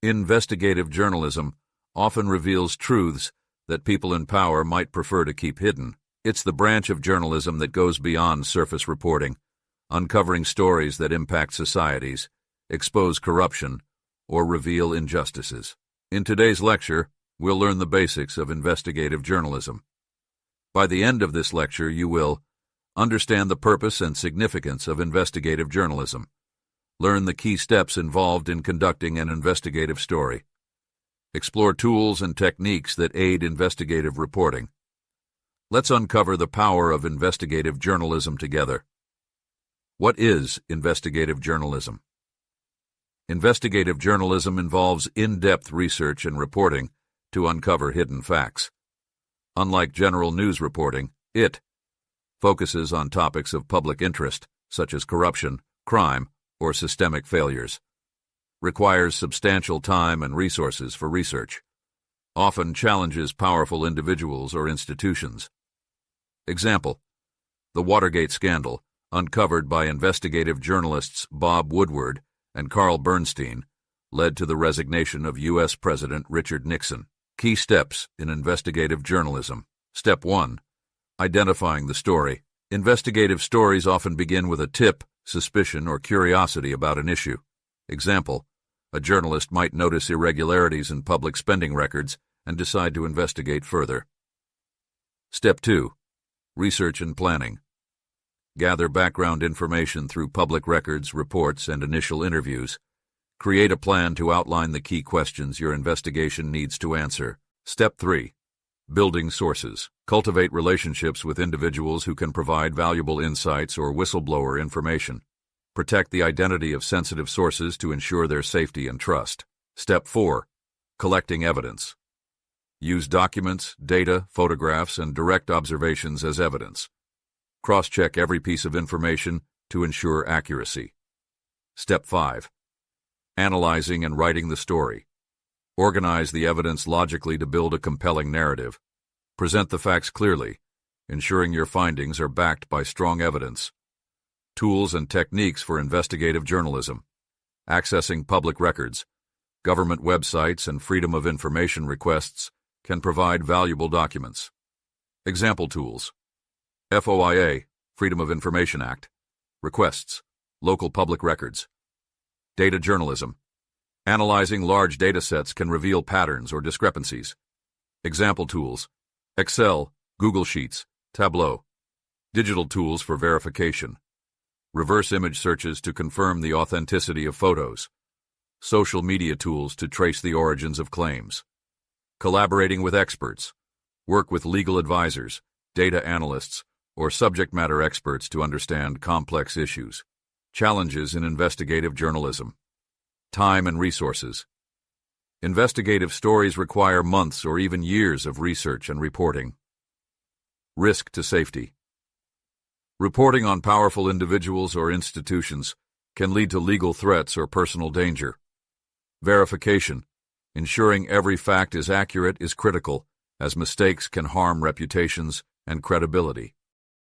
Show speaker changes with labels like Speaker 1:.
Speaker 1: Investigative journalism often reveals truths that people in power might prefer to keep hidden. It's the branch of journalism that goes beyond surface reporting, uncovering stories that impact societies, expose corruption, or reveal injustices. In today's lecture, we'll learn the basics of investigative journalism. By the end of this lecture, you will understand the purpose and significance of investigative journalism, learn the key steps involved in conducting an investigative story, explore tools and techniques that aid investigative reporting. Let's uncover the power of investigative journalism together. What is investigative journalism? Investigative journalism involves in-depth research and reporting to uncover hidden facts. Unlike general news reporting, it focuses on topics of public interest, such as corruption, crime, or systemic failures, requires substantial time and resources for research, often challenges powerful individuals or institutions. Example: the Watergate scandal, uncovered by investigative journalists Bob Woodward and Carl Bernstein, led to the resignation of U.S. President Richard Nixon. Key steps in investigative journalism. Step 1. Identifying the story. Investigative stories often begin with a tip, suspicion, or curiosity about an issue. Example: a journalist might notice irregularities in public spending records and decide to investigate further. Step 2. Research and planning. Gather background information through public records, reports, and initial interviews. Create a plan to outline the key questions your investigation needs to answer. Step 3. Building sources. Cultivate relationships with individuals who can provide valuable insights or whistleblower information. Protect the identity of sensitive sources to ensure their safety and trust. Step 4. Collecting evidence. Use documents, data, photographs, and direct observations as evidence. Cross-check every piece of information to ensure accuracy. Step 5. Analyzing and writing the story. Organize the evidence logically to build a compelling narrative. Present the facts clearly, ensuring your findings are backed by strong evidence. Tools and techniques for investigative journalism. Accessing public records, government websites, and freedom of information requests can provide valuable documents. Example tools: FOIA, Freedom of Information Act. Requests, local public records. Data journalism. Analyzing large data sets can reveal patterns or discrepancies. Example tools: Excel, Google Sheets, Tableau. Digital tools for verification. Reverse image searches to confirm the authenticity of photos. Social media tools to trace the origins of claims. Collaborating with experts. Work with legal advisors, data analysts, or subject matter experts to understand complex issues. Challenges in investigative journalism. Time and resources. Investigative stories require months or even years of research and reporting. Risk to safety. Reporting on powerful individuals or institutions can lead to legal threats or personal danger. Verification. Ensuring every fact is accurate is critical, as mistakes can harm reputations and credibility.